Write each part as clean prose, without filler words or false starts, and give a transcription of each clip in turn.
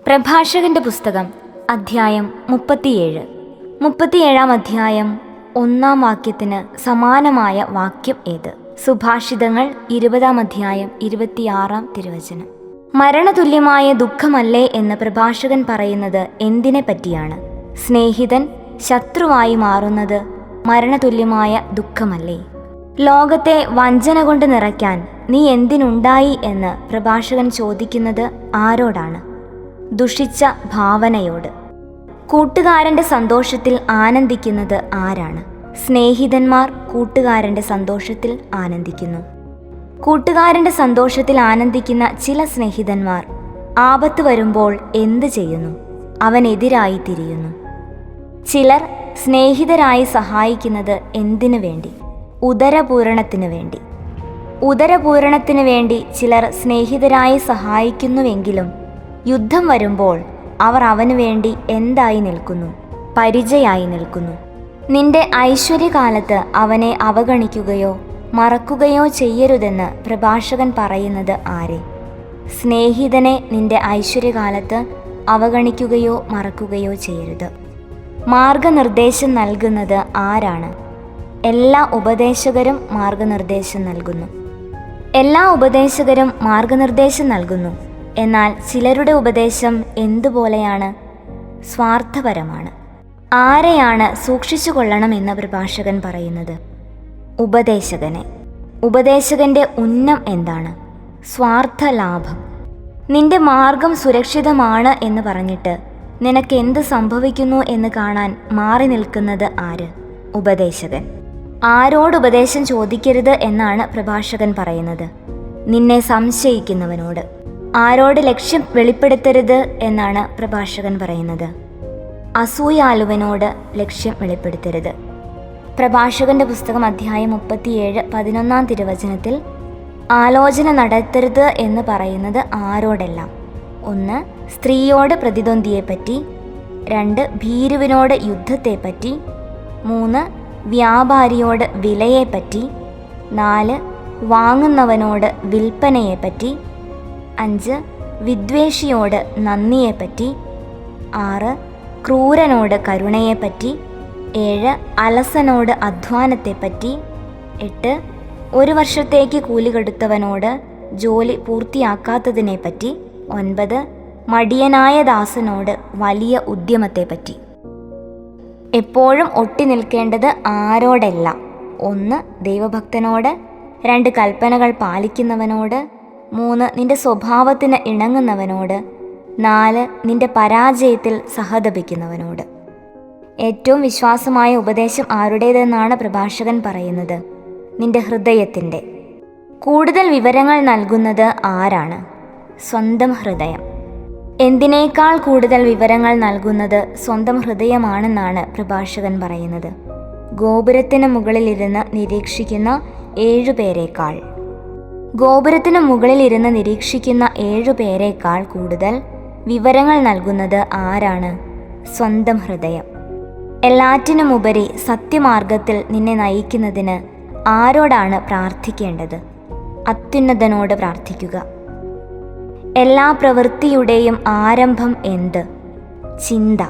പ്രഭാഷകന്റെ പുസ്തകം അധ്യായം 37. 37-ാം അധ്യായം 1-ാം വാക്യത്തിന് സമാനമായ വാക്യം ഏത്? സുഭാഷിതങ്ങൾ 20-ാം അധ്യായം 26-ാം തിരുവചനം. മരണതുല്യമായ ദുഃഖമല്ലേ എന്ന് പ്രഭാഷകൻ പറയുന്നത് എന്തിനെ പറ്റിയാണ്? സ്നേഹിതൻ ശത്രുവായി മാറുന്നത് മരണതുല്യമായ ദുഃഖമല്ലേ? ലോകത്തെ വഞ്ചന കൊണ്ട് നിറയ്ക്കാൻ നീ എന്തിനുണ്ടായി എന്ന് പ്രഭാഷകൻ ചോദിക്കുന്നത് ആരോടാണ്? ദുഷിച്ച ഭാവനയോട്. കൂട്ടുകാരൻ്റെ സന്തോഷത്തിൽ ആനന്ദിക്കുന്നത് ആരാണ്? സ്നേഹിതന്മാർ കൂട്ടുകാരൻ്റെ സന്തോഷത്തിൽ ആനന്ദിക്കുന്നു. കൂട്ടുകാരൻ്റെ സന്തോഷത്തിൽ ആനന്ദിക്കുന്ന ചില സ്നേഹിതന്മാർ ആപത്ത് വരുമ്പോൾ എന്ത് ചെയ്യുന്നു? അവനെതിരായി തിരിയുന്നു. ചിലർ സ്നേഹിതരായി സഹായിക്കുന്നത് എന്തിനു വേണ്ടി? ഉദരപൂരണത്തിനു വേണ്ടി. ഉദരപൂരണത്തിനു വേണ്ടി ചിലർ സ്നേഹിതരായി സഹായിക്കുന്നുവെങ്കിലും യുദ്ധം വരുമ്പോൾ അവർ അവനു വേണ്ടി എന്തായി നിൽക്കുന്നു? പരിചയായി നിൽക്കുന്നു. നിന്റെ ഐശ്വര്യകാലത്ത് അവനെ അവഗണിക്കുകയോ മറക്കുകയോ ചെയ്യരുതെന്ന് പ്രഭാഷകൻ പറയുന്നത് ആരെ? സ്നേഹിതനെ നിന്റെ ഐശ്വര്യകാലത്ത് അവഗണിക്കുകയോ മറക്കുകയോ ചെയ്യരുത്. മാർഗനിർദ്ദേശം നൽകുന്നത് ആരാണ്? എല്ലാ ഉപദേശകരും മാർഗനിർദ്ദേശം നൽകുന്നു. എല്ലാ ഉപദേശകരും മാർഗനിർദ്ദേശം നൽകുന്നു. എന്നാൽ ചിലരുടെ ഉപദേശം എന്തുപോലെയാണ്? സ്വാർത്ഥപരമാണ്. ആരെയാണ് സൂക്ഷിച്ചു കൊള്ളണമെന്ന് പ്രഭാഷകൻ പറയുന്നത്? ഉപദേശകനെ. ഉപദേശകന്റെ ഉന്നം എന്താണ്? സ്വാർത്ഥ ലാഭം. നിന്റെ മാർഗം സുരക്ഷിതമാണ് എന്ന് പറഞ്ഞിട്ട് നിനക്ക് എന്ത് സംഭവിക്കുന്നു എന്ന് കാണാൻ മാറി നിൽക്കുന്നത് ആര്? ഉപദേശകൻ. ആരോട് ഉപദേശം ചോദിക്കരുത് എന്നാണ് പ്രഭാഷകൻ പറയുന്നത്? നിന്നെ സംശയിക്കുന്നവനോട്. ആരോട് ലക്ഷ്യം വെളിപ്പെടുത്തരുത് എന്നാണ് പ്രഭാഷകൻ പറയുന്നത്? അസൂയാലുവനോട് ലക്ഷ്യം വെളിപ്പെടുത്തരുത്. പ്രഭാഷകന്റെ പുസ്തകം അധ്യായം 37 11-ാം തിരുവചനത്തിൽ ആലോചന നടത്തരുത് എന്ന് പറയുന്നത് ആരോടെല്ലാം? 1. സ്ത്രീയോട് പ്രതിദ്വന്ദിയെപ്പറ്റി. 2. ഭീരുവിനോട് യുദ്ധത്തെപ്പറ്റി. 3. വ്യാപാരിയോട് വിലയെപ്പറ്റി. 4. വാങ്ങുന്നവനോട് വിൽപ്പനയെപ്പറ്റി. 5. വിദ്വേഷിയോട് നന്ദിയെപ്പറ്റി. 6. ക്രൂരനോട് കരുണയെപ്പറ്റി. 7. അലസനോട് അധ്വാനത്തെപ്പറ്റി. 8. 1 വർഷത്തേക്ക് കൂലി കൊടുത്തവനോട് ജോലി പൂർത്തിയാക്കാത്തതിനെപ്പറ്റി. 9. മടിയനായ ദാസനോട് വലിയ ഉദ്യമത്തെപ്പറ്റി. എപ്പോഴും ഒട്ടി നിൽക്കേണ്ടത് ആരോടെല്ലാം? 1. ദൈവഭക്തനോട്. 2. കൽപ്പനകൾ പാലിക്കുന്നവനോട്. 3. നിന്റെ സ്വഭാവത്തിന് ഇണങ്ങുന്നവനോട്. 4. നിന്റെ പരാജയത്തിൽ സഹതപിക്കുന്നവനോട്. ഏറ്റവും വിശ്വാസമായ ഉപദേശം ആരുടേതെന്നാണ് പ്രഭാഷകൻ പറയുന്നത്? നിന്റെ ഹൃദയത്തിൻ്റെ. കൂടുതൽ വിവരങ്ങൾ നൽകുന്നത് ആരാണ്? സ്വന്തം ഹൃദയം. എന്തിനേക്കാൾ കൂടുതൽ വിവരങ്ങൾ നൽകുന്നത് സ്വന്തം ഹൃദയമാണെന്നാണ് പ്രഭാഷകൻ പറയുന്നത്? ഗോപുരത്തിന് മുകളിലിരുന്ന് നിരീക്ഷിക്കുന്ന 7 പേരേക്കാൾ. ഗോപുരത്തിന് മുകളിലിരുന്ന് നിരീക്ഷിക്കുന്ന 7 പേരേക്കാൾ കൂടുതൽ വിവരങ്ങൾ നൽകുന്നത് ആരാണ്? സ്വന്തം ഹൃദയം. എല്ലാറ്റിനുമുപരി സത്യമാർഗത്തിൽ നിന്നെ നയിക്കുന്നതിന് ആരോടാണ് പ്രാർത്ഥിക്കേണ്ടത്? അത്യുന്നതനോട് പ്രാർത്ഥിക്കുക. എല്ലാ പ്രവൃത്തിയുടെയും ആരംഭം എന്ത്? ചിന്ത.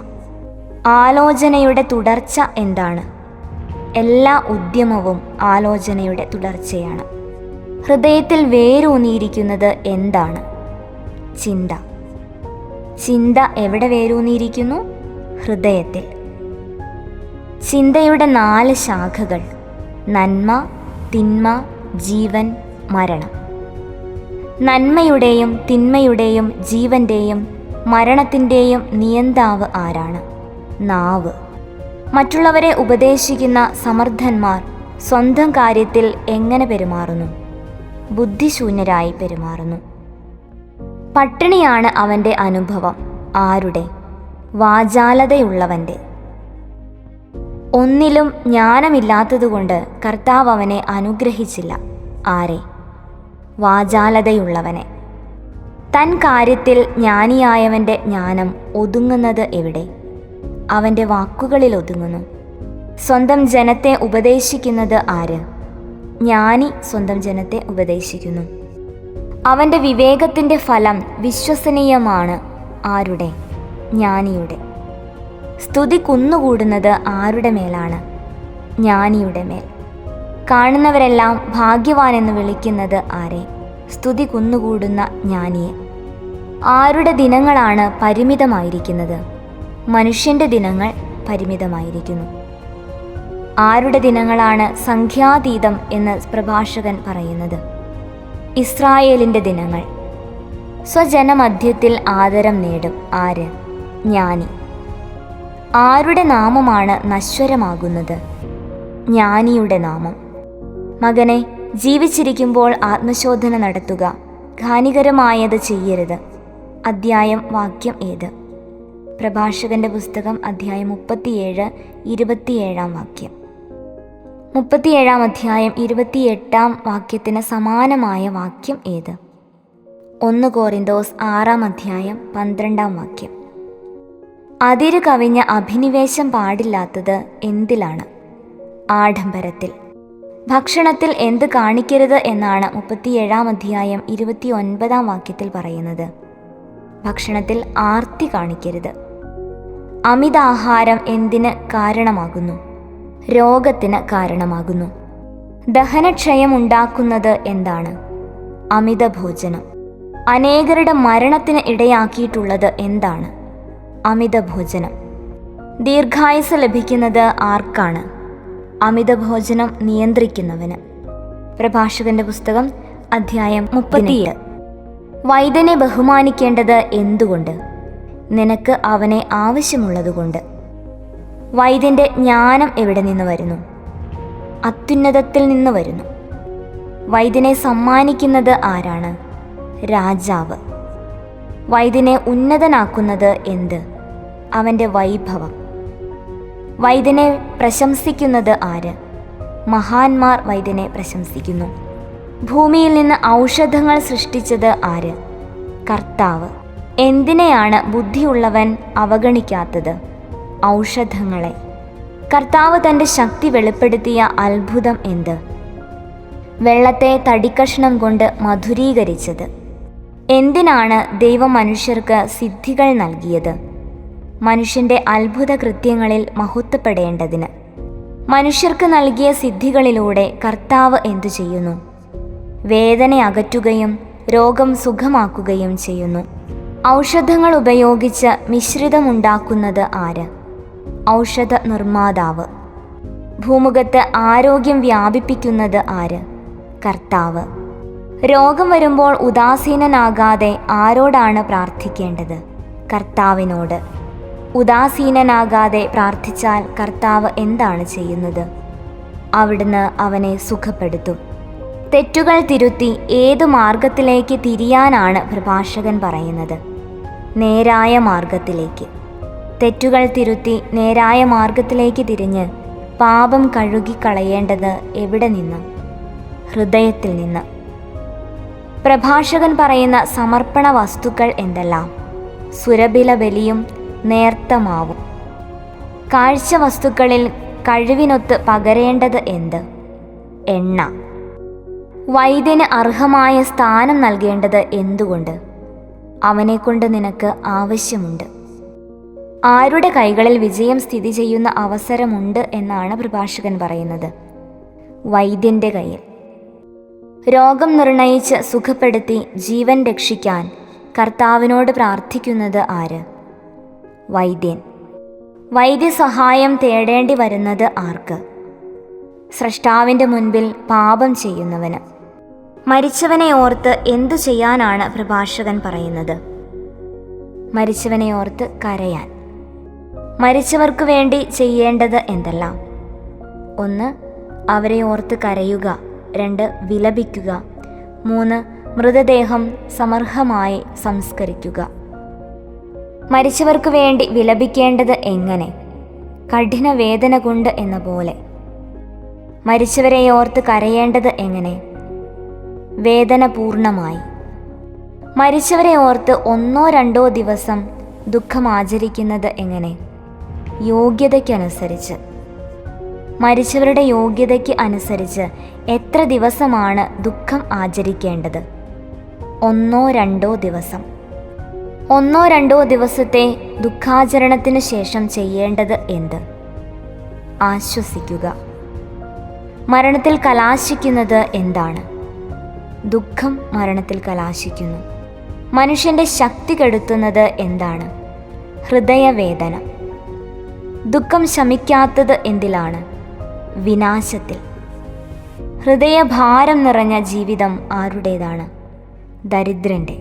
ആലോചനയുടെ തുടർച്ച എന്താണ്? എല്ലാ ഉദ്യമവും ആലോചനയുടെ തുടർച്ചയാണ്. ഹൃദയത്തിൽ വേരൂന്നിയിരിക്കുന്നത് എന്താണ്? ചിന്ത. ചിന്ത എവിടെ വേരൂന്നിയിരിക്കുന്നു? ഹൃദയത്തിൽ. ചിന്തയുടെ 4 ശാഖകൾ: നന്മ, തിന്മ, ജീവൻ, മരണം. നന്മയുടെയും തിന്മയുടെയും ജീവന്റെയും മരണത്തിൻ്റെയും നിയന്താവ് ആരാണ്? നാവ്. മറ്റുള്ളവരെ ഉപദേശിക്കുന്ന സമർത്ഥന്മാർ സ്വന്തം കാര്യത്തിൽ എങ്ങനെ പെരുമാറുന്നു? ബുദ്ധിശൂന്യരായി പെരുമാറുന്നു. പട്ടിണിയാണ് അവൻ്റെ അനുഭവം. ആരുടെ? വാചാലതയുള്ളവൻ്റെ. ഒന്നിലും ജ്ഞാനമില്ലാത്തതുകൊണ്ട് കർത്താവ് അവനെ അനുഗ്രഹിച്ചില്ല. ആരെ? വാചാലതയുള്ളവനെ. തൻ കാര്യത്തിൽ ജ്ഞാനിയായവൻ്റെ ജ്ഞാനം ഒതുങ്ങുന്നത് എവിടെ? അവൻ്റെ വാക്കുകളിൽ ഒതുങ്ങുന്നു. സ്വന്തം ജനത്തെ ഉപദേശിക്കുന്നത് ആര്? ജ്ഞാനി സ്വന്തം ജനത്തെ ഉപദേശിക്കുന്നു. അവൻ്റെ വിവേകത്തിൻ്റെ ഫലം വിശ്വസനീയമാണ്. ആരുടെ? ജ്ഞാനിയുടെ. സ്തുതി കുന്നുകൂടുന്നത് ആരുടെ മേലാണ്? ജ്ഞാനിയുടെ മേൽ. കാണുന്നവരെല്ലാം ഭാഗ്യവാൻ എന്ന് വിളിക്കുന്നത് ആരെ? സ്തുതി കുന്നുകൂടുന്ന ജ്ഞാനിയെ. ആരുടെ ദിനങ്ങളാണ് പരിമിതമായിരിക്കുന്നത്? മനുഷ്യൻ്റെ ദിനങ്ങൾ പരിമിതമായിരിക്കുന്നു. ആരുടെ ദിനങ്ങളാണ് സംഖ്യാതീതം എന്ന് പ്രഭാഷകൻ പറയുന്നത്? ഇസ്രായേലിൻ്റെ ദിനങ്ങൾ. സ്വജനമധ്യത്തിൽ ആദരം നേടും ആര്? ജ്ഞാനി. ആരുടെ നാമമാണ് നശ്വരമാകുന്നത്? ജ്ഞാനിയുടെ നാമം. മകനെ, ജീവിച്ചിരിക്കുമ്പോൾ ആത്മശോധന നടത്തുക, ഹാനികരമായത് ചെയ്യരുത്. അദ്ധ്യായം വാക്യം ഏത്? പ്രഭാഷകന്റെ പുസ്തകം അദ്ധ്യായം 37, 27 വാക്യം. 37 അധ്യായം 28 വാക്യത്തിന് സമാനമായ വാക്യം ഏത്? 1 കോറിന്തോസ് 6 അധ്യായം 12 വാക്യം. അതിരു കവിഞ്ഞ അഭിനിവേശം പാടില്ലാത്തത് എന്തിലാണ്? ആഡംബരത്തിൽ. ഭക്ഷണത്തിൽ എന്ത് കാണിക്കരുത് എന്നാണ് 37 അധ്യായം 29 വാക്യത്തിൽ പറയുന്നത്? ഭക്ഷണത്തിൽ ആർത്തി കാണിക്കരുത്. അമിതാഹാരം എന്തിന് കാരണമാകുന്നു? രോഗത്തിന് കാരണമാകുന്നു. ദഹനക്ഷയം ഉണ്ടാക്കുന്നത് എന്താണ്? അമിതഭോജനം. അനേകരുടെ മരണത്തിന് ഇടയാക്കിയിട്ടുള്ളത് എന്താണ്? അമിതഭോജനം. ദീർഘായുസ് ലഭിക്കുന്നത് ആർക്കാണ്? അമിതഭോജനം നിയന്ത്രിക്കുന്നവന്. പ്രഭാഷകന്റെ പുസ്തകം അധ്യായം 37. വൈദ്യനെ ബഹുമാനിക്കേണ്ടത് എന്തുകൊണ്ട്? നിനക്ക് അവനെ ആവശ്യമുള്ളതുകൊണ്ട്. വൈദ്യന്റെ ജ്ഞാനം എവിടെ നിന്ന് വരുന്നു? അത്യുന്നതത്തിൽ നിന്ന് വരുന്നു. വൈദ്യനെ സമ്മാനിക്കുന്നത് ആരാണ്? രാജാവ്. വൈദ്യനെ ഉന്നതനാക്കുന്നത് എന്ത്? അവൻ്റെ വൈഭവം. വൈദ്യനെ പ്രശംസിക്കുന്നത് ആര്? മഹാന്മാർ വൈദ്യനെ പ്രശംസിക്കുന്നു. ഭൂമിയിൽ നിന്ന് ഔഷധങ്ങൾ സൃഷ്ടിച്ചത് ആര്? കർത്താവ്. എന്തിനെയാണ് ബുദ്ധിയുള്ളവൻ അവഗണിക്കാത്തത്? ഔഷധങ്ങളെ. കർത്താവ് തൻ്റെ ശക്തി വെളിപ്പെടുത്തിയ അത്ഭുതം എന്ത്? വെള്ളത്തെ തടിക്കഷ്ണം കൊണ്ട് മധുരീകരിച്ചത്. എന്തിനാണ് ദൈവം മനുഷ്യർക്ക് സിദ്ധികൾ നൽകിയത്? മനുഷ്യൻ്റെ അത്ഭുത കൃത്യങ്ങളിൽ മഹത്വപ്പെടേണ്ടതിന്. മനുഷ്യർക്ക് നൽകിയ സിദ്ധികളിലൂടെ കർത്താവ് എന്തു ചെയ്യുന്നു? വേദന അകറ്റുകയും രോഗം സുഖമാക്കുകയും ചെയ്യുന്നു. ഔഷധങ്ങൾ ഉപയോഗിച്ച് മിശ്രിതമുണ്ടാക്കുന്നത് ആര്? ഔഷധ നിർമ്മാതാവ്. ഭൂമുഖത്ത് ആരോഗ്യം വ്യാപിപ്പിക്കുന്നത് ആര്? കർത്താവ്. രോഗം വരുമ്പോൾ ഉദാസീനനാകാതെ ആരോടാണ് പ്രാർത്ഥിക്കേണ്ടത്? കർത്താവിനോട്. ഉദാസീനനാകാതെ പ്രാർത്ഥിച്ചാൽ കർത്താവ് എന്താണ് ചെയ്യുന്നത്? അവിടുന്ന് അവനെ സുഖപ്പെടുത്തും. തെറ്റുകൾ തിരുത്തി ഏതു മാർഗത്തിലേക്ക് തിരിയാനാണ് പ്രഭാഷകൻ പറയുന്നത്? നേരായ മാർഗത്തിലേക്ക്. തെറ്റുകൾ തിരുത്തി നേരായ മാർഗത്തിലേക്ക് തിരിഞ്ഞ് പാപം കഴുകിക്കളയേണ്ടത് എവിടെ നിന്ന്? ഹൃദയത്തിൽ നിന്ന്. പ്രഭാഷകൻ പറയുന്ന സമർപ്പണ വസ്തുക്കൾ എന്തെല്ലാം? സുരഭില ബലിയും നേർത്ത മാവും. കാഴ്ച വസ്തുക്കളിൽ കഴിവിനൊത്ത് പകരേണ്ടത് എന്ത്? എണ്ണ. വൈദ്യന് അർഹമായ സ്ഥാനം നൽകേണ്ടത് എന്തുകൊണ്ട്? അവനെക്കൊണ്ട് നിനക്ക് ആവശ്യമുണ്ട്. ആരുടെ കൈകളിൽ വിജയം സ്ഥിതി ചെയ്യുന്ന അവസരമുണ്ട് എന്നാണ് പ്രഭാഷകൻ പറയുന്നത്? വൈദ്യൻ്റെ കയ്യിൽ. രോഗം നിർണയിച്ച് സുഖപ്പെടുത്തി ജീവൻ രക്ഷിക്കാൻ കർത്താവിനോട് പ്രാർത്ഥിക്കുന്നത് ആര്? വൈദ്യൻ. വൈദ്യസഹായം തേടേണ്ടി വരുന്നത് ആർക്ക്? സ്രഷ്ടാവിൻ്റെ മുൻപിൽ പാപം ചെയ്യുന്നവന്. മരിച്ചവനെ ഓർത്ത് എന്തു ചെയ്യാനാണ് പ്രഭാഷകൻ പറയുന്നത്? മരിച്ചവനെ ഓർത്ത് കരയാൻ. മരിച്ചവർക്ക് വേണ്ടി ചെയ്യേണ്ടത് എന്തെല്ലാം? 1. അവരെ ഓർത്ത് കരയുക. 2. വിലപിക്കുക. 3. മൃതദേഹം സമർഹമായി സംസ്കരിക്കുക. മരിച്ചവർക്ക് വേണ്ടി വിലപിക്കേണ്ടത് എങ്ങനെ? കഠിന വേദന കൊണ്ട് എന്ന പോലെ. മരിച്ചവരെ ഓർത്ത് കരയേണ്ടത് എങ്ങനെ? വേദന പൂർണ്ണമായി. മരിച്ചവരെ ഓർത്ത് 1-2 ദിവസം ദുഃഖം ആചരിക്കുന്നത് എങ്ങനെ? യോഗ്യതയ്ക്കനുസരിച്ച്. മരിച്ചവരുടെ യോഗ്യതയ്ക്ക് അനുസരിച്ച് എത്ര ദിവസമാണ് ദുഃഖം ആചരിക്കേണ്ടത്? 1-2 ദിവസം. ഒന്നോ രണ്ടോ ദിവസത്തെ ദുഃഖാചരണത്തിനു ശേഷം ചെയ്യേണ്ടത് എന്ത്? ആശ്വസിക്കുക. മരണത്തിൽ കലാശിക്കുന്നത് എന്താണ്? ദുഃഖം മരണത്തിൽ കലാശിക്കുന്നു. മനുഷ്യൻ്റെ ശക്തി കെടുത്തുന്നത് എന്താണ്? ഹൃദയവേദന. ദുഃഖം ശമിക്കാത്തത് എന്തിലാണ്? വിനാശത്തിൽ. ഹൃദയഭാരം നിറഞ്ഞ ജീവിതം ആരുടേതാണ്? ദരിദ്രൻ്റെ.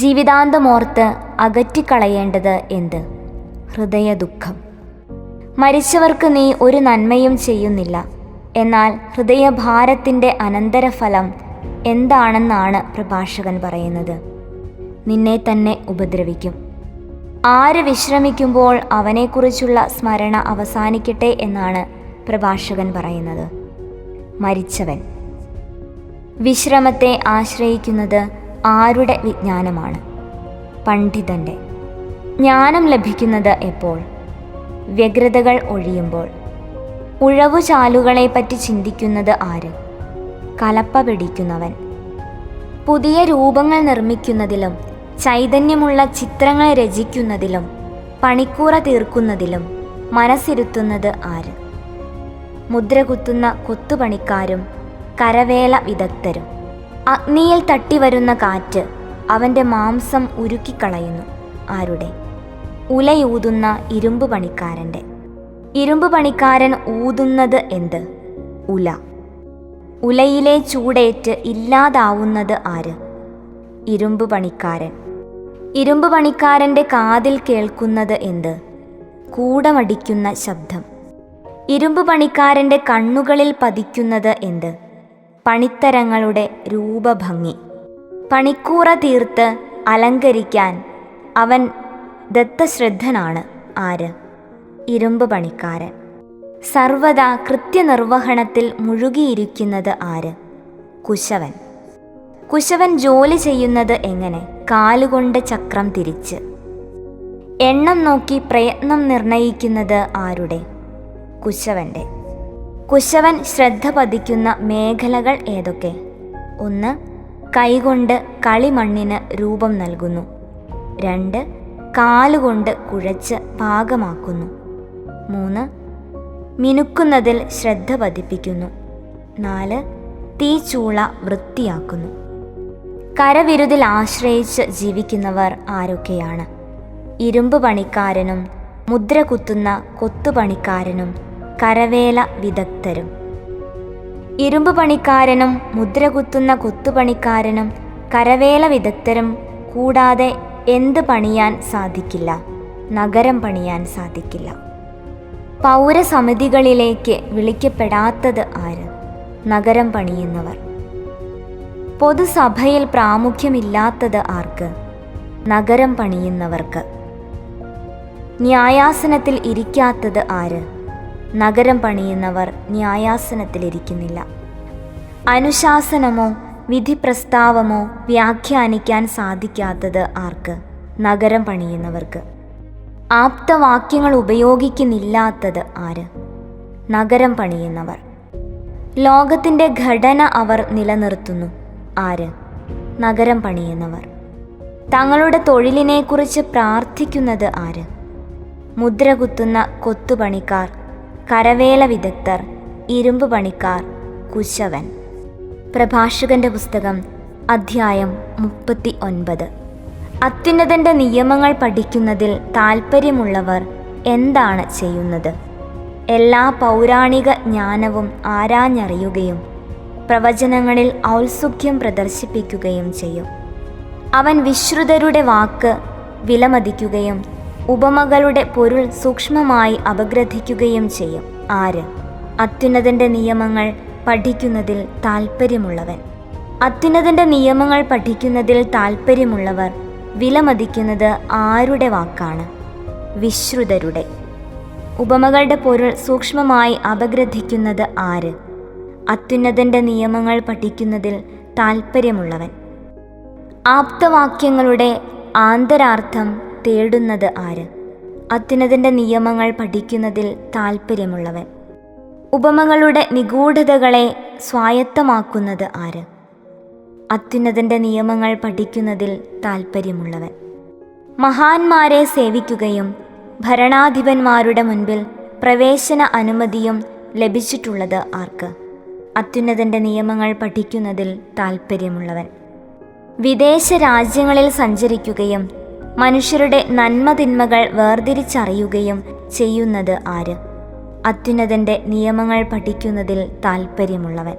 ജീവിതാന്തമോർത്ത് അകറ്റിക്കളയേണ്ടത് എന്ത്? ഹൃദയദുഃഖം. മരിച്ചവർക്ക് നീ ഒരു നന്മയും ചെയ്യുന്നില്ല, എന്നാൽ ഹൃദയഭാരത്തിൻ്റെ അനന്തരഫലം എന്താണെന്നാണ് പ്രഭാഷകൻ പറയുന്നത്. നിന്നെ തന്നെ ഉപദ്രവിക്കും. ആര് വിശ്രമിക്കുമ്പോൾ അവനെക്കുറിച്ചുള്ള സ്മരണ അവസാനിക്കട്ടെ എന്നാണ് പ്രഭാഷകൻ പറയുന്നത്. മരിച്ചവൻ. വിശ്രമത്തെ ആശ്രയിക്കുന്നത് ആരുടെ വിജ്ഞാനമാണ്? പണ്ഡിതൻ്റെ. ജ്ഞാനം ലഭിക്കുന്നത് എപ്പോൾ? വ്യഗ്രതകൾ ഒഴിയുമ്പോൾ. ഉഴവുചാലുകളെപ്പറ്റി ചിന്തിക്കുന്നത് ആര്? കലപ്പ പിടിക്കുന്നവൻ. പുതിയ രൂപങ്ങൾ നിർമ്മിക്കുന്നതിലും ചൈതന്യമുള്ള ചിത്രങ്ങൾ രചിക്കുന്നതിലും പണിക്കൂറ തീർക്കുന്നതിലും മനസ്സിരുത്തുന്നത് ആര്? മുദ്രകുത്തുന്ന കൊത്തുപണിക്കാരും കരവേല വിദഗ്ധരും. അഗ്നിയിൽ തട്ടിവരുന്ന കാറ്റ് അവൻ്റെ മാംസം ഉരുക്കിക്കളയുന്നു. ആരുടെ? ഉലയൂതുന്ന ഇരുമ്പ് പണിക്കാരൻ്റെ. ഇരുമ്പ് പണിക്കാരൻ ഊതുന്നത് എന്ത്? ഉല. ഉലയിലെ ചൂടേറ്റ് ഇല്ലാതാവുന്നത് ആര്? ഇരുമ്പ് പണിക്കാരൻ. ഇരുമ്പ് പണിക്കാരൻ്റെ കാതിൽ കേൾക്കുന്നത് എന്ത്? കൂടമടിക്കുന്ന ശബ്ദം. ഇരുമ്പ് പണിക്കാരൻ്റെ കണ്ണുകളിൽ പതിക്കുന്നത് എന്ത്? പണിത്തരങ്ങളുടെ രൂപഭംഗി. പണിക്കൂറ തീർത്ത് അലങ്കരിക്കാൻ അവൻ ദത്തശ്രദ്ധനാണ്. ആര്? ഇരുമ്പ് പണിക്കാരൻ. സർവദാ കൃത്യനിർവഹണത്തിൽ മുഴുകിയിരിക്കുന്നത് ആര്? കുശവൻ. കുശവൻ ജോലി ചെയ്യുന്നത് എങ്ങനെ? കാലുകൊണ്ട് ചക്രം തിരിച്ച്. എണ്ണം നോക്കി പ്രയത്നം നിർണയിക്കുന്നത് ആരുടെ? കുശവൻ്റെ. കുശവൻ ശ്രദ്ധ പതിക്കുന്ന മേഖലകൾ ഏതൊക്കെ? 1. കൈകൊണ്ട് കളിമണ്ണിന് രൂപം നൽകുന്നു. 2. കാലുകൊണ്ട് കുഴച്ച് പാകമാക്കുന്നു. 3. മിനുക്കുന്നതിൽ ശ്രദ്ധ പതിപ്പിക്കുന്നു. 4. തീച്ചൂള വൃത്തിയാക്കുന്നു. കരവിരുതിൽ ആശ്രയിച്ച് ജീവിക്കുന്നവർ ആരൊക്കെയാണ്? ഇരുമ്പ് പണിക്കാരനും മുദ്ര കുത്തുന്ന കൊത്തുപണിക്കാരനും കരവേല വിദഗ്ധരും. ഇരുമ്പ് പണിക്കാരനും മുദ്ര കുത്തുന്ന കൊത്തുപണിക്കാരനും കരവേല വിദഗ്ധരും കൂടാതെ എന്ത് പണിയാൻ സാധിക്കില്ല? നഗരം പണിയാൻ സാധിക്കില്ല. പൗരസമിതികളിലേക്ക് വിളിക്കപ്പെടാത്തത് ആര്? നഗരം പണിയുന്നവർ. പൊതുസഭയിൽ പ്രാമുഖ്യമില്ലാത്തത് ആർക്ക്? നഗരം പണിയുന്നവർക്ക്. ന്യായാസനത്തിൽ ഇരിക്കാത്തത് ആര്? നഗരം പണിയുന്നവർ ന്യായാസനത്തിലിരിക്കുന്നില്ല. അനുശാസനമോ വിധി പ്രസ്താവമോ വ്യാഖ്യാനിക്കാൻ സാധിക്കാത്തത് ആർക്ക്? നഗരം പണിയുന്നവർക്ക്. ആപ്തവാക്യങ്ങൾ ഉപയോഗിക്കുന്നില്ലാത്തത് ആര്? നഗരം പണിയുന്നവർ. ലോകത്തിൻ്റെ ഘടന അവർ നിലനിർത്തുന്നു. ആര്? നഗരം പണിയുന്നവർ. തങ്ങളുടെ തൊഴിലിനെക്കുറിച്ച് പ്രാർത്ഥിക്കുന്നത് ആര്? മുദ്ര കുത്തുന്ന കൊത്തുപണിക്കാർ, കരവേല വിദഗ്ധർ, ഇരുമ്പ് പണിക്കാർ, കുശവൻ. പ്രഭാഷകന്റെ പുസ്തകം അധ്യായം 39. അത്യുന്നതൻ്റെ നിയമങ്ങൾ പഠിക്കുന്നതിൽ താൽപ്പര്യമുള്ളവർ എന്താണ് ചെയ്യുന്നത്? എല്ലാ പൗരാണിക ജ്ഞാനവും ആരാഞ്ഞറിയുകയും പ്രവചനങ്ങളിൽ ഔത്സുക്യം പ്രദർശിപ്പിക്കുകയും ചെയ്യും. അവൻ വിശ്രുതരുടെ വാക്ക് വിലമതിക്കുകയും ഉപമകളുടെ പൊരുൾ സൂക്ഷ്മമായി അപഗ്രഥിക്കുകയും ചെയ്യും. ആര്? അത്യുന്നതൻ്റെ നിയമങ്ങൾ പഠിക്കുന്നതിൽ താൽപ്പര്യമുള്ളവൻ. അത്യുന്നതൻ്റെ നിയമങ്ങൾ പഠിക്കുന്നതിൽ താൽപ്പര്യമുള്ളവർ വിലമതിക്കുന്നത് ആരുടെ വാക്കാണ്? വിശ്രുതരുടെ. ഉപമകളുടെ പൊരുൾ സൂക്ഷ്മമായി അപഗ്രഥിക്കുന്നത് ആര്? അത്യുന്നതൻ്റെ നിയമങ്ങൾ പഠിക്കുന്നതിൽ താൽപ്പര്യമുള്ളവൻ. ആപ്തവാക്യങ്ങളുടെ ആന്തരാർത്ഥം തേടുന്നത് ആര്? അത്യുന്നതൻ്റെ നിയമങ്ങൾ പഠിക്കുന്നതിൽ താൽപ്പര്യമുള്ളവൻ. ഉപമകളുടെ നിഗൂഢതകളെ സ്വായത്തമാക്കുന്നത് ആര്? അത്യുന്നതൻ്റെ നിയമങ്ങൾ പഠിക്കുന്നതിൽ താൽപ്പര്യമുള്ളവൻ. മഹാന്മാരെ സേവിക്കുകയും ഭരണാധിപന്മാരുടെ മുൻപിൽ പ്രവേശന അനുമതിയും ലഭിച്ചിട്ടുള്ളത് ആർക്ക്? അത്യുന്നതൻ്റെ നിയമങ്ങൾ പഠിക്കുന്നതിൽ താൽപ്പര്യമുള്ളവൻ. വിദേശ രാജ്യങ്ങളിൽ സഞ്ചരിക്കുകയും മനുഷ്യരുടെ നന്മതിന്മകൾ വേർതിരിച്ചറിയുകയും ചെയ്യുന്നത് ആര്? അത്യുന്നതൻ്റെ നിയമങ്ങൾ പഠിക്കുന്നതിൽ താൽപ്പര്യമുള്ളവൻ.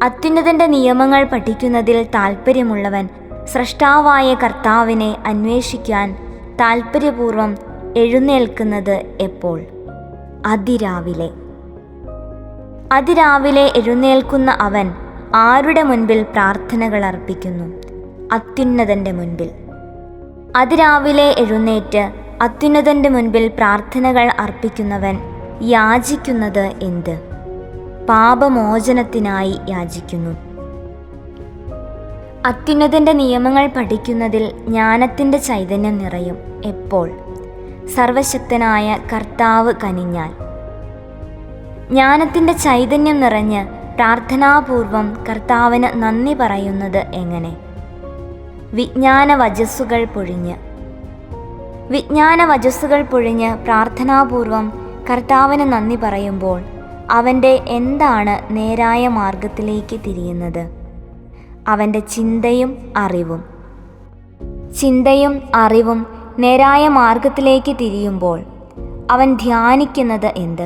അത്യുന്നതൻ്റെ നിയമങ്ങൾ പഠിക്കുന്നതിൽ താൽപ്പര്യമുള്ളവൻ സ്രഷ്ടാവായ കർത്താവിനെ അന്വേഷിക്കാൻ താൽപ്പര്യപൂർവം എഴുന്നേൽക്കുന്നത് എപ്പോൾ? അതിരാവിലെ. അതിരാവിലെ എഴുന്നേൽക്കുന്ന അവൻ ആരുടെ മുൻപിൽ പ്രാർത്ഥനകൾ അർപ്പിക്കുന്നു? അത്യുന്നതൻ്റെ മുൻപിൽ. അതിരാവിലെ എഴുന്നേറ്റ് അത്യുന്നതൻ്റെ മുൻപിൽ പ്രാർത്ഥനകൾ അർപ്പിക്കുന്നവൻ യാചിക്കുന്നത് എന്ത്? പാപമോചനത്തിനായി യാചിക്കുന്നു. അത്യുന്നതൻ്റെ നിയമങ്ങൾ പഠിക്കുന്നതിൽ ജ്ഞാനത്തിൻ്റെ ചൈതന്യം നിറയും എപ്പോൾ? സർവശക്തനായ കർത്താവ് കനിഞ്ഞാൽ. ജ്ഞാനത്തിൻ്റെ ചൈതന്യം നിറഞ്ഞ് പ്രാർത്ഥനാപൂർവം കർത്താവിന് നന്ദി പറയുന്നത് എങ്ങനെ? വിജ്ഞാന വചസ്സുകൾ പൊഴിഞ്ഞ്. വിജ്ഞാന വചസ്സുകൾ പൊഴിഞ്ഞ് പ്രാർത്ഥനാപൂർവം കർത്താവിന് നന്ദി പറയുമ്പോൾ അവൻ്റെ എന്താണ് നേരായ മാർഗത്തിലേക്ക് തിരിയുന്നത്? അവൻ്റെ ചിന്തയും അറിവും. ചിന്തയും അറിവും നേരായ മാർഗത്തിലേക്ക് തിരിയുമ്പോൾ അവൻ ധ്യാനിക്കുന്നത് എന്ത്?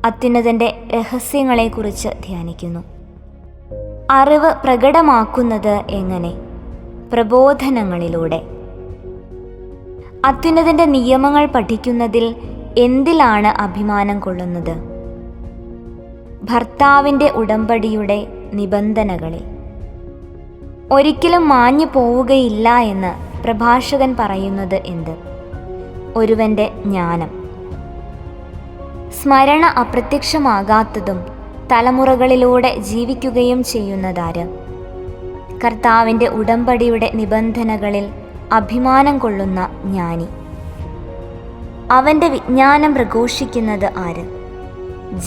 അത്യുന്നതൻ്റെ രഹസ്യങ്ങളെക്കുറിച്ച് ധ്യാനിക്കുന്നു. അറിവ് പ്രകടമാക്കുന്നത് എങ്ങനെ? പ്രബോധനങ്ങളിലൂടെ. അത്യുന്നതൻ്റെ നിയമങ്ങൾ പഠിക്കുന്നതിൽ എന്തിലാണ് അഭിമാനം കൊള്ളുന്നത്? ഭർത്താവിൻ്റെ ഉടമ്പടിയുടെ നിബന്ധനകളിൽ. ഒരിക്കലും മാഞ്ഞു പോവുകയില്ല എന്ന് പ്രഭാഷകൻ പറയുന്നത് എന്ത്? ഒരുവൻ്റെ ജ്ഞാനം. സ്മരണ അപ്രത്യക്ഷമാകാത്തതും തലമുറകളിലൂടെ ജീവിക്കുകയും ചെയ്യുന്നതാര്? കർത്താവിൻ്റെ ഉടമ്പടിയുടെ നിബന്ധനകളിൽ അഭിമാനം കൊള്ളുന്ന ജ്ഞാനി. അവൻ്റെ വിജ്ഞാനം പ്രഘോഷിക്കുന്നത് ആര്?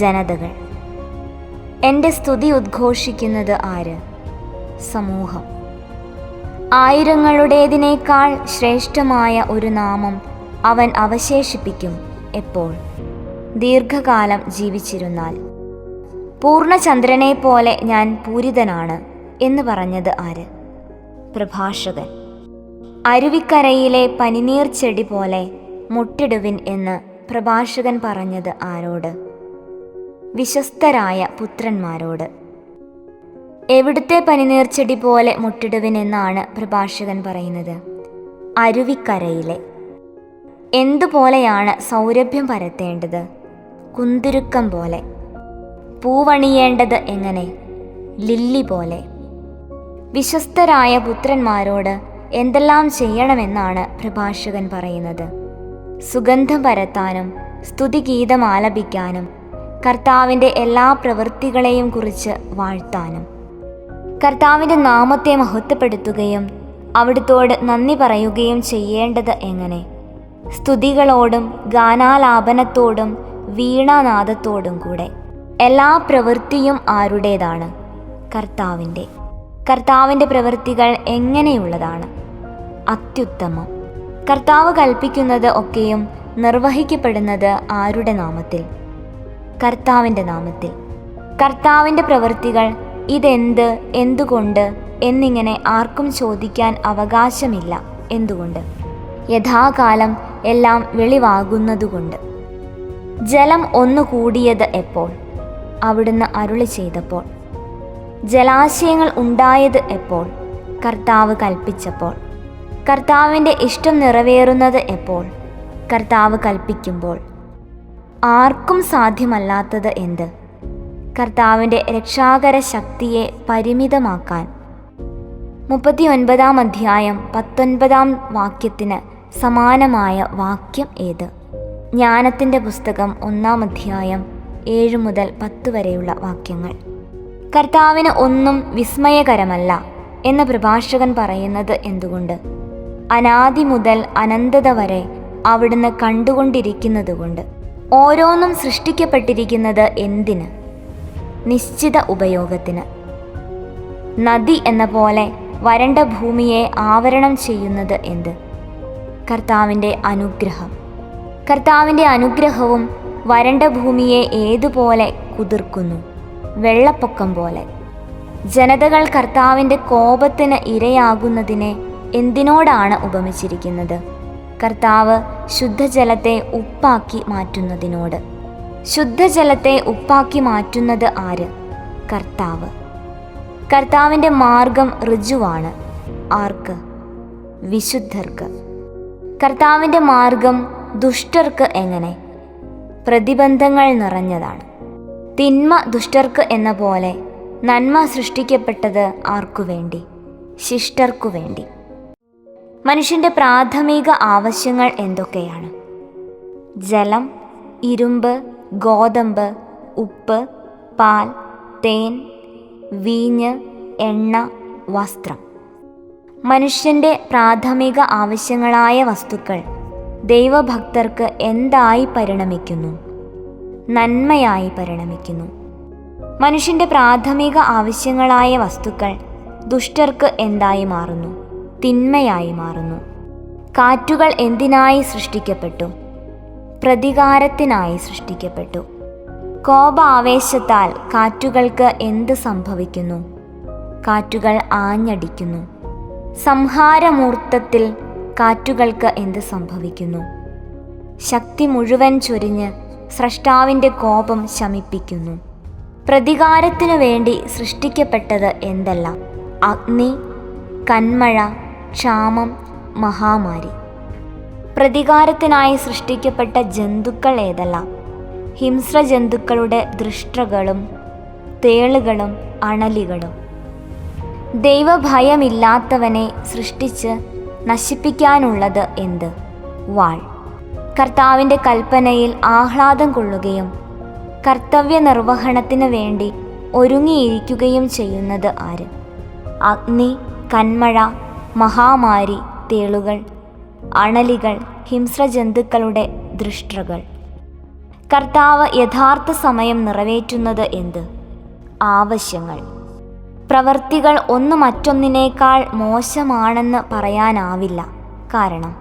ജനതകൾ. എൻ്റെ സ്തുതി ഉദ്ഘോഷിക്കുന്നത് ആര്? സമൂഹം. ആയിരങ്ങളുടേതിനേക്കാൾ ശ്രേഷ്ഠമായ ഒരു നാമം അവൻ അവശേഷിപ്പിക്കും എപ്പോൾ? ദീർഘകാലം ജീവിച്ചിരുന്നാൽ. പൂർണ്ണചന്ദ്രനെ പോലെ ഞാൻ പൂരിതനാണ് എന്ന് പറഞ്ഞത് ആര്? പ്രഭാഷകൻ. അരുവിക്കരയിലെ പനിനീർ ചെടി പോലെ മുട്ടിടുവിൻ എന്ന് പ്രഭാഷകൻ പറഞ്ഞത് ആരോട്? വിശ്വസ്തരായ പുത്രന്മാരോട്. എവിടുത്തെ പനിനീർച്ചെടി പോലെ മുട്ടിടുവിൻ എന്നാണ് പ്രഭാഷകൻ പറയുന്നത്? അരുവിക്കരയിലെ. എന്തുപോലെയാണ് സൗരഭ്യം പരത്തേണ്ടത്? കുന്തുരുക്കം പോലെ. പൂവണിയേണ്ടത് എങ്ങനെ? ലില്ലി പോലെ. വിശ്വസ്തരായ പുത്രന്മാരോട് എന്തെല്ലാം ചെയ്യണമെന്നാണ് പ്രഭാഷകൻ പറയുന്നത്? സുഗന്ധം പരത്താനും സ്തുതിഗീതം ആലപിക്കാനും കർത്താവിൻ്റെ എല്ലാ പ്രവൃത്തികളെയും കുറിച്ച് വാഴ്ത്താനും. കർത്താവിൻ്റെ നാമത്തെ മഹത്വപ്പെടുത്തുകയും അവിടുത്തോട് നന്ദി പറയുകയും ചെയ്യേണ്ടത് എങ്ങനെ? സ്തുതികളോടും ഗാനാലാപനത്തോടും വീണാനാദത്തോടും കൂടെ. എല്ലാ പ്രവൃത്തിയും ആരുടേതാണ്? കർത്താവിൻ്റെ. കർത്താവിൻ്റെ പ്രവൃത്തികൾ എങ്ങനെയുള്ളതാണ്? അത്യുത്തമം. കർത്താവ് കൽപ്പിക്കുന്നത് ഒക്കെയും നിർവഹിക്കപ്പെടുന്നത് ആരുടെ നാമത്തിൽ? കർത്താവിൻ്റെ നാമത്തിൽ. കർത്താവിൻ്റെ പ്രവൃത്തികൾ ഇതെന്ത്, എന്തുകൊണ്ട് എന്നിങ്ങനെ ആർക്കും ചോദിക്കാൻ അവകാശമില്ല. എന്തുകൊണ്ട്? യഥാകാലം എല്ലാം വെളിവാകുന്നതുകൊണ്ട്. ജലം ഒന്നു കൂടിയത് എപ്പോൾ? അവിടുന്ന് അരുളി ചെയ്തപ്പോൾ. ജലാശയങ്ങൾ ഉണ്ടായത് എപ്പോൾ? കർത്താവ് കൽപ്പിച്ചപ്പോൾ. കർത്താവിൻ്റെ ഇഷ്ടം നിറവേറുന്നത് എപ്പോൾ? കർത്താവ് കൽപ്പിക്കുമ്പോൾ. ആർക്കും സാധ്യമല്ലാത്തത് എന്ത്? കർത്താവിൻ്റെ രക്ഷാകര ശക്തിയെ പരിമിതമാക്കാൻ. 39 അധ്യായം 19 വാക്യത്തിന് സമാനമായ വാക്യം ഏത്? ജ്ഞാനത്തിൻ്റെ പുസ്തകം 1 അധ്യായം 7 മുതൽ 10 വരെയുള്ള വാക്യങ്ങൾ. കർത്താവിന് ഒന്നും വിസ്മയകരമല്ല എന്ന് പ്രഭാഷകൻ പറയുന്നത് എന്തുകൊണ്ട്? അനാദി മുതൽ അനന്തത വരെ അവിടുന്ന് കണ്ടുകൊണ്ടിരിക്കുന്നതുകൊണ്ട്. ഓരോന്നും സൃഷ്ടിക്കപ്പെട്ടിരിക്കുന്നത് എന്തിന്? നിശ്ചിത ഉപയോഗത്തിന്. നദി എന്ന പോലെ വരണ്ട ഭൂമിയെ ആവരണം ചെയ്യുന്നത് എന്ത്? കർത്താവിൻ്റെ അനുഗ്രഹം. കർത്താവിൻ്റെ അനുഗ്രഹവും വരണ്ട ഭൂമിയെ ഏതുപോലെ കുതിർക്കുന്നു, വെള്ളപ്പൊക്കം പോലെ. ജനതകൾ കർത്താവിൻ്റെ കോപത്തിന് ഇരയാകുന്നതിനെ എന്തിനോടാണ് ഉപമിച്ചിരിക്കുന്നത്? കർത്താവ് ശുദ്ധജലത്തെ ഉപ്പാക്കി മാറ്റുന്നതിനോട്. ശുദ്ധജലത്തെ ഉപ്പാക്കി മാറ്റുന്നത് ആര്? കർത്താവ്. കർത്താവിൻ്റെ മാർഗം ഋജുവാണ്. ആർക്ക്? വിശുദ്ധർക്ക്. കർത്താവിൻ്റെ മാർഗം ദുഷ്ടർക്ക് എങ്ങനെ? പ്രതിബന്ധങ്ങൾ നിറഞ്ഞതാണ്. തിന്മ ദുഷ്ടർക്ക് എന്ന പോലെ നന്മ സൃഷ്ടിക്കപ്പെട്ടത് ആർക്കു വേണ്ടി? ശിഷ്ടർക്കു വേണ്ടി. മനുഷ്യൻ്റെ പ്രാഥമിക ആവശ്യങ്ങൾ എന്തൊക്കെയാണ്? ജലം, ഇരുമ്പ്, ഗോതമ്പ്, ഉപ്പ്, പാൽ, തേൻ, വീഞ്ഞ്, എണ്ണ, വസ്ത്രം. മനുഷ്യൻ്റെ പ്രാഥമിക ആവശ്യങ്ങളായ വസ്തുക്കൾ ദൈവഭക്തർക്ക് എന്തായി പരിണമിക്കുന്നു? നന്മയായി പരിണമിക്കുന്നു. മനുഷ്യൻ്റെ പ്രാഥമിക ആവശ്യങ്ങളായ വസ്തുക്കൾ ദുഷ്ടർക്ക് എന്തായി മാറുന്നു? തിന്മയായി മാറുന്നു. കാറ്റുകൾ എന്തിനായി സൃഷ്ടിക്കപ്പെട്ടു? പ്രതികാരത്തിനായി സൃഷ്ടിക്കപ്പെട്ടു. കോപാവേശത്താൽ കാറ്റുകൾക്ക് എന്ത് സംഭവിക്കുന്നു? കാറ്റുകൾ ആഞ്ഞടിക്കുന്നു. സംഹാരമൂർത്തത്തിൽ കാറ്റുകൾക്ക് എന്ത് സംഭവിക്കുന്നു? ശക്തി മുഴുവൻ ചൊരിഞ്ഞ് സ്രഷ്ടാവിൻ്റെ കോപം ശമിപ്പിക്കുന്നു. പ്രതികാരത്തിനു വേണ്ടി സൃഷ്ടിക്കപ്പെട്ടത് എന്തെല്ലാം? അഗ്നി, കന്മഴ, ക്ഷാമം, മഹാമാരി. പ്രതികാരത്തിനായി സൃഷ്ടിക്കപ്പെട്ട ജന്തുക്കൾ ഏതെല്ലാം? ഹിംസ്രജന്തുക്കളുടെ ദൃഷ്ടകളും തേളുകളും അണലികളും. ദൈവഭയമില്ലാത്തവനെ സൃഷ്ടിച്ച് നശിപ്പിക്കാനുള്ളത് എന്ത്? വാൾ. കർത്താവിൻ്റെ കൽപ്പനയിൽ ആഹ്ലാദം കൊള്ളുകയും കർത്തവ്യ നിർവഹണത്തിന് വേണ്ടി ഒരുങ്ങിയിരിക്കുകയും ചെയ്യുന്നത് ആര്? അഗ്നി, കന്മഴ, മഹാമാരി, തേളുകൾ, അണലികൾ, ഹിംസ്രജന്തുക്കളുടെ ദൃഷ്ടകൾ. കർത്താവ് യഥാർത്ഥ സമയം നിറവേറ്റുന്നത് എന്ത്? ആവശ്യങ്ങൾ. പ്രവൃത്തികൾ ഒന്ന് മറ്റൊന്നിനേക്കാൾ മോശമാണെന്ന് പറയാനാവില്ല. കാരണം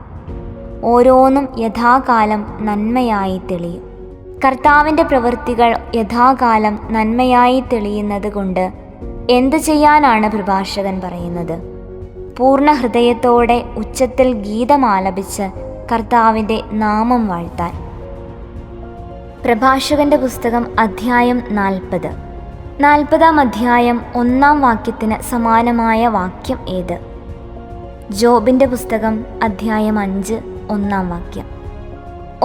ഓരോന്നും യഥാകാലം നന്മയായി തെളിയും. കർത്താവിൻ്റെ പ്രവൃത്തികൾ യഥാകാലം നന്മയായി തെളിയുന്നത് കൊണ്ട് എന്തു ചെയ്യാനാണ് പ്രഭാഷകൻ പറയുന്നത്? പൂർണ്ണ ഹൃദയത്തോടെ ഉച്ചത്തിൽ ഗീതമാലപിച്ച് കർത്താവിൻ്റെ നാമം വാഴ്ത്താൻ. പ്രഭാഷകന്റെ പുസ്തകം അധ്യായം 40. 40-ാം അധ്യായം 1-ാം വാക്യത്തിന് സമാനമായ വാക്യം ഏത്? ജോബിൻ്റെ പുസ്തകം അധ്യായം 5 1-ാം വാക്യം.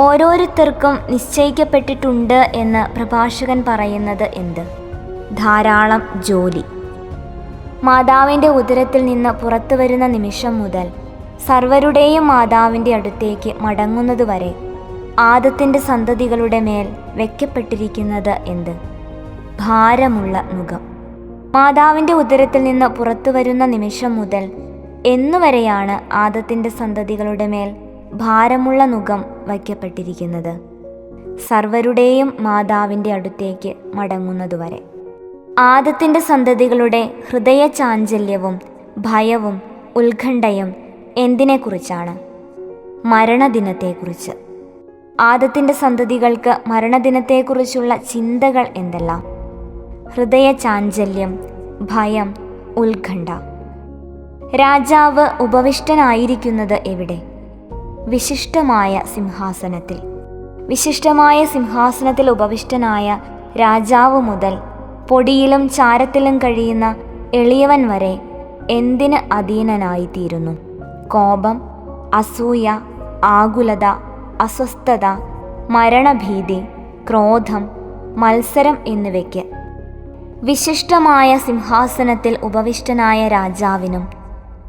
ഓരോരുത്തർക്കും നിശ്ചയിക്കപ്പെട്ടിട്ടുണ്ട് എന്ന് പ്രഭാഷകൻ പറയുന്നത് എന്ത്? ധാരാളം ജോലി. മാതാവിൻ്റെ ഉദരത്തിൽ നിന്ന് പുറത്തു വരുന്ന നിമിഷം മുതൽ സർവരുടെയും മാതാവിൻ്റെ അടുത്തേക്ക് മടങ്ങുന്നതുവരെ ആദത്തിൻ്റെ സന്തതികളുടെ മേൽ വയ്ക്കപ്പെട്ടിരിക്കുന്നത് എന്ത്? ഭാരമുള്ള നുകം. മാതാവിൻ്റെ ഉദരത്തിൽ നിന്ന് പുറത്തു വരുന്ന നിമിഷം മുതൽ എന്നുവരെയാണ് ആദത്തിൻ്റെ സന്തതികളുടെ മേൽ ഭാരമുള്ള നുകം വയ്ക്കപ്പെട്ടിരിക്കുന്നത്? സർവരുടെയും മാതാവിൻ്റെ അടുത്തേക്ക് മടങ്ങുന്നതുവരെ. ആദത്തിൻ്റെ സന്തതികളുടെ ഹൃദയ ചാഞ്ചല്യവും ഭയവും ഉത്കണ്ഠയും എന്തിനെക്കുറിച്ചാണ്? മരണദിനത്തെക്കുറിച്ച്. ആദത്തിൻ്റെ സന്തതികൾക്ക് മരണദിനത്തെക്കുറിച്ചുള്ള ചിന്തകൾ എന്തെല്ലാം? ഹൃദയ ചാഞ്ചല്യം, ഭയം, ഉത്കണ്ഠ. രാജാവ് ഉപവിഷ്ടനായിരിക്കുന്നത് എവിടെ? വിശിഷ്ടമായ സിംഹാസനത്തിൽ. വിശിഷ്ടമായ സിംഹാസനത്തിൽ ഉപവിഷ്ടനായ രാജാവ് മുതൽ പൊടിയിലും ചാരത്തിലും കഴിയുന്ന എളിയവൻ വരെ എന്തിന് അധീനനായിത്തീരുന്നു? കോപം, അസൂയ, ആകുലത, അസ്വസ്ഥത, മരണഭീതി, ക്രോധം, മത്സരം എന്നിവയ്ക്ക്. വിശിഷ്ടമായ സിംഹാസനത്തിൽ ഉപവിഷ്ടനായ രാജാവിനും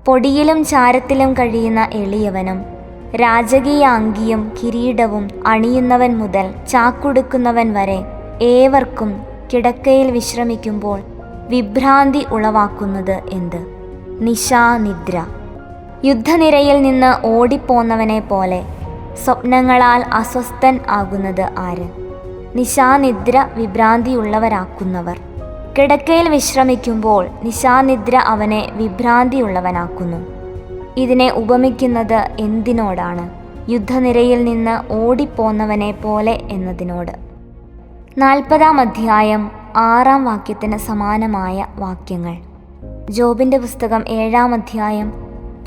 പൊടിയിലും ചാരത്തിലും കഴിയുന്ന എളിയവനും രാജകീയ അങ്കിയും കിരീടവും അണിയുന്നവൻ മുതൽ ചാക്കുടുക്കുന്നവൻ വരെ ഏവർക്കും കിടക്കയിൽ വിശ്രമിക്കുമ്പോൾ വിഭ്രാന്തി ഉളവാക്കുന്നത് എന്ത്? നിശാനിദ്ര. യുദ്ധനിരയിൽ നിന്ന് ഓടിപ്പോന്നവനെ പോലെ സ്വപ്നങ്ങളാൽ അസ്വസ്ഥൻ ആകുന്നത് ആര്? നിശാനിദ്ര വിഭ്രാന്തിയുള്ളവരാക്കുന്നവർ. കിടക്കയിൽ വിശ്രമിക്കുമ്പോൾ നിശാനിദ്ര അവനെ വിഭ്രാന്തിയുള്ളവനാക്കുന്നു. ഇതിനെ ഉപമിക്കുന്നത് എന്തിനോടാണ്? യുദ്ധനിരയിൽ നിന്ന് ഓടിപ്പോന്നവനെ പോലെ എന്നതിനോട്. 40-ാം അധ്യായം 6-ാം വാക്യത്തിന് സമാനമായ വാക്യങ്ങൾ. ജോബിൻ്റെ പുസ്തകം 7-ാം അധ്യായം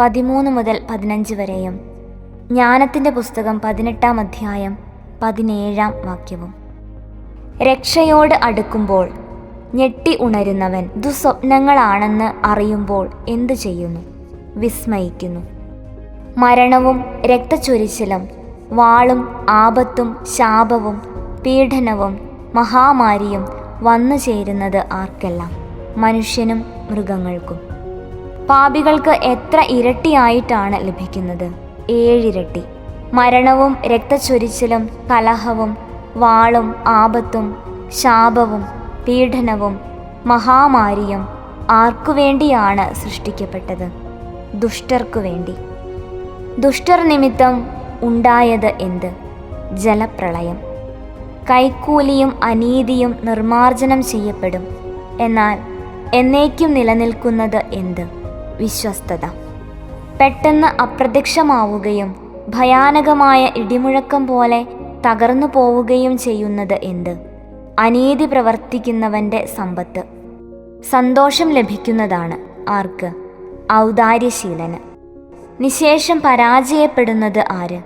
13 മുതൽ 15 വരെയും ജ്ഞാനത്തിൻ്റെ പുസ്തകം 18-ാം അധ്യായം 17-ാം വാക്യവും. രക്ഷയോട് അടുക്കുമ്പോൾ ഞെട്ടി ഉണരുന്നവൻ ദുസ്വപ്നങ്ങളാണെന്ന് അറിയുമ്പോൾ എന്തു ചെയ്യുന്നു? വിസ്മയിക്കുന്നു. മരണവും രക്തച്ചൊരിച്ചിലും വാളും ആപത്തും ശാപവും പീഡനവും മഹാമാരിയും വന്നു ചേരുന്നത് ആർക്കെല്ലാം? മനുഷ്യനും മൃഗങ്ങൾക്കും. പാപികൾക്ക് എത്ര ഇരട്ടിയായിട്ടാണ് ലഭിക്കുന്നത്? 7 ഇരട്ടി. മരണവും രക്തച്ചൊരിച്ചിലും കലഹവും വാളും ആപത്തും ശാപവും പീഡനവും മഹാമാരിയും ആർക്കുവേണ്ടിയാണ് സൃഷ്ടിക്കപ്പെട്ടത്? ദുഷ്ടർക്കു വേണ്ടി. ദുഷ്ടർ നിമിത്തം ഉണ്ടായത് എന്ത്? ജലപ്രളയം. കൈക്കൂലിയും അനീതിയും നിർമാർജനം ചെയ്യപ്പെടും. എന്നാൽ എന്നേക്കും നിലനിൽക്കുന്നത് എന്ത്? വിശ്വസ്തത. പെട്ടെന്ന് അപ്രത്യക്ഷമാവുകയും ഭയാനകമായ ഇടിമുഴക്കം പോലെ തകർന്നു പോവുകയും ചെയ്യുന്നത് എന്ത്? അനീതി പ്രവർത്തിക്കുന്നവൻ്റെ സമ്പത്ത്. സന്തോഷം ലഭിക്കുന്നതാണ് ആർക്ക്? ഔദാര്യശീലന്. നിശേഷം പരാജയപ്പെടുന്നത് ആര്?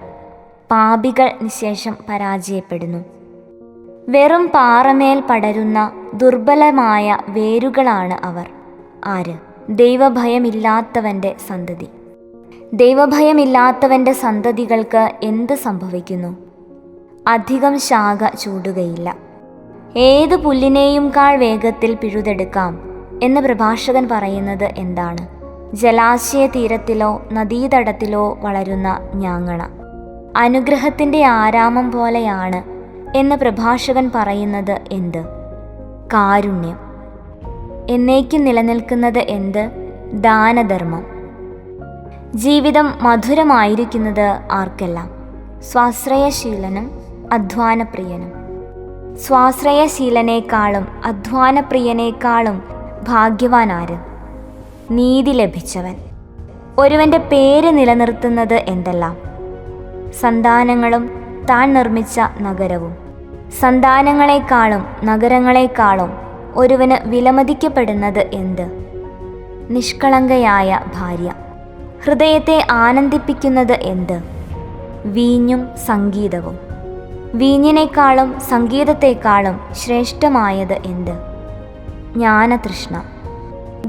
പാപികൾ നിശേഷം പരാജയപ്പെടുന്നു. വെറും പാറമേൽ പടരുന്ന ദുർബലമായ വേരുകളാണ് അവർ. ആര്? ദൈവഭയമില്ലാത്തവൻ്റെ സന്തതി. ദൈവഭയമില്ലാത്തവൻ്റെ സന്തതികൾക്ക് എന്ത് സംഭവിക്കുന്നു? അധികം ശാഖ ചൂടുകയില്ല. ഏത് പുല്ലിനെയും വേഗത്തിൽ പിഴുതെടുക്കാം എന്ന് പ്രഭാഷകൻ പറയുന്നത് എന്താണ്? ജലാശയ തീരത്തിലോ നദീതടത്തിലോ വളരുന്ന ഞാങ്ങണ അനുഗ്രഹത്തിൻ്റെ ആരാമം പോലെയാണ് എന്ന് പ്രഭാഷകൻ പറയുന്നത് എന്ത്? കാരുണ്യം. എന്നേക്കും നിലനിൽക്കുന്നത് എന്ത്? ദാനധർമ്മം. ജീവിതം മധുരമായിരിക്കുന്നത് ആർക്കെല്ലാം? സ്വാശ്രയശീലനും അധ്വാനപ്രിയനും. സ്വാശ്രയശീലനേക്കാളും അധ്വാനപ്രിയനേക്കാളും ഭാഗ്യവാനാര്? നീതി ലഭിച്ചവൻ. ഒരുവൻ്റെ പേര് നിലനിർത്തുന്നത് എന്തെല്ലാം? സന്താനങ്ങളും താൻ നിർമ്മിച്ച നഗരവും. സന്താനങ്ങളെക്കാളും നഗരങ്ങളെക്കാളും ഒരുവന് വിലമതിക്കപ്പെടുന്നത് എന്ത്? നിഷ്കളങ്കയായ ഭാര്യ. ഹൃദയത്തെ ആനന്ദിപ്പിക്കുന്നത് എന്ത്? വീഞ്ഞും സംഗീതവും. വീഞ്ഞിനേക്കാളും സംഗീതത്തെക്കാളും ശ്രേഷ്ഠമായത് എന്ത്? ജ്ഞാനതൃഷ്ണ.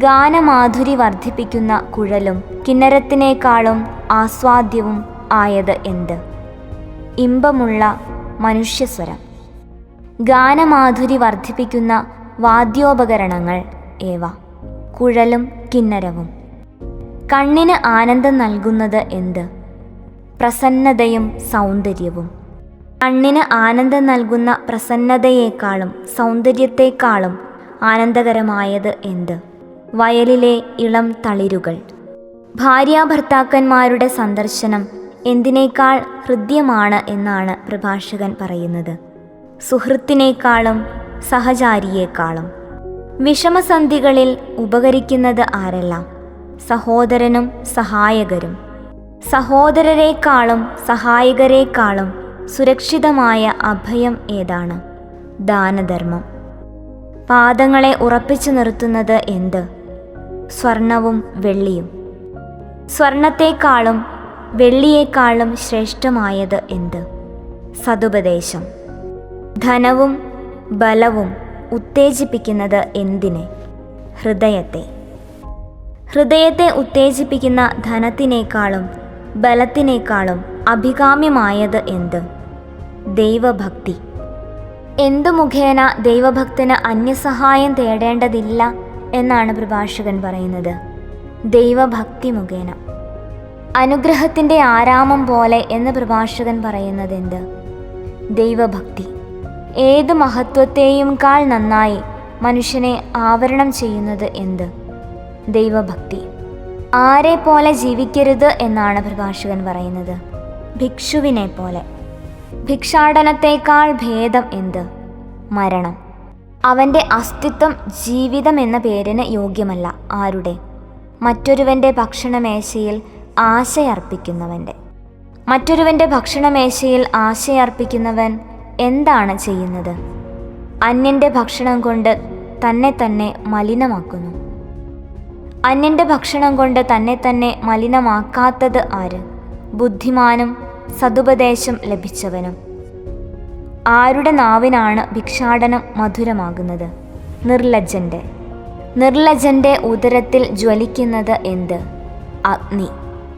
ഗാനമാധുരി വർദ്ധിപ്പിക്കുന്ന കുഴലും കിന്നരത്തിനേക്കാളും ആസ്വാദ്യവും ആയത് എന്ത്? ഇമ്പമുള്ള മനുഷ്യസ്വരം. ഗാനമാധുരി വർദ്ധിപ്പിക്കുന്ന വാദ്യോപകരണങ്ങൾ ഏവ? കുഴലും കിന്നരവും. കണ്ണിന് ആനന്ദം നൽകുന്നത് എന്ത്? പ്രസന്നതയും സൗന്ദര്യവും. കണ്ണിന് ആനന്ദം നൽകുന്ന പ്രസന്നതയേക്കാളും സൗന്ദര്യത്തെക്കാളും ആനന്ദകരമായത് എന്ത്? വയലിലെ ഇളം തളിരുകൾ. ഭാര്യാഭർത്താക്കന്മാരുടെ സന്ദർശനം എന്തിനേക്കാൾ ഹൃദ്യമാണ് എന്നാണ് പ്രഭാഷകൻ പറയുന്നത്? സുഹൃത്തിനേക്കാളും സഹചാരിയേക്കാളും. വിഷമസന്ധികളിൽ ഉപകരിക്കുന്നത് ആരെല്ലാം? സഹോദരനും സഹായകരും. സഹോദരരെക്കാളും സഹായകരെക്കാളും സുരക്ഷിതമായ അഭയം ഏതാണ്? ദാനധർമ്മം. പാദങ്ങളെ ഉറപ്പിച്ചു നിർത്തുന്നത് എന്ത്? സ്വർണവും വെള്ളിയും. സ്വർണത്തെക്കാളും വെള്ളിയേക്കാളും ശ്രേഷ്ഠമായത് എന്ത്? സതുപദേശം. ധനവും ബലവും ഉത്തേജിപ്പിക്കുന്നത് എന്തിനെ? ഹൃദയത്തെ. ഹൃദയത്തെ ഉത്തേജിപ്പിക്കുന്ന ധനത്തിനേക്കാളും ബലത്തിനേക്കാളും അഭികാമ്യമായത് എന്ത്? ദൈവഭക്തി. എന്തു മുഖേന ദൈവഭക്തന് അന്യസഹായം തേടേണ്ടതില്ല എന്നാണ് പ്രഭാഷകൻ പറയുന്നത്? ദൈവഭക്തി മുഖേന. അനുഗ്രഹത്തിൻ്റെ ആരാമം പോലെ എന്ന് പ്രഭാഷകൻ പറയുന്നത് എന്ത്? ദൈവഭക്തി. ഏത് മഹത്വത്തെയും നന്നായി മനുഷ്യനെ ആവരണം ചെയ്യുന്നത് എന്ത്? ദൈവഭക്തി. ആരെ പോലെ ജീവിക്കരുത് എന്നാണ് പ്രഭാഷകൻ പറയുന്നത്? ഭിക്ഷുവിനെ പോലെ. ഭിക്ഷാടനത്തേക്കാൾ ഭേദം എന്ത്? മരണം. അവൻ്റെ അസ്തിത്വം ജീവിതം എന്ന പേരിന് യോഗ്യമല്ല. ആരുടെ? മറ്റൊരുവൻ്റെ ഭക്ഷണമേശയിൽ ആശയർപ്പിക്കുന്നവൻ്റെ. മറ്റൊരുവൻ്റെ ഭക്ഷണമേശയിൽ ആശയർപ്പിക്കുന്നവൻ എന്താണ് ചെയ്യുന്നത്? അന്യൻ്റെ ഭക്ഷണം കൊണ്ട് തന്നെ തന്നെ മലിനമാക്കുന്നു. അന്യൻ്റെ ഭക്ഷണം കൊണ്ട് തന്നെ തന്നെ മലിനമാക്കാത്തത് ആര്? ബുദ്ധിമാനും സതുപദേശം ലഭിച്ചവനും. ആരുടെ നാവിനാണ് ഭിക്ഷാടനം മധുരമാകുന്നത്? നിർലജ്ജൻ്റെ. നിർലജ്ജൻ്റെ ഉദരത്തിൽ ജ്വലിക്കുന്നത് എന്ത്? അഗ്നി.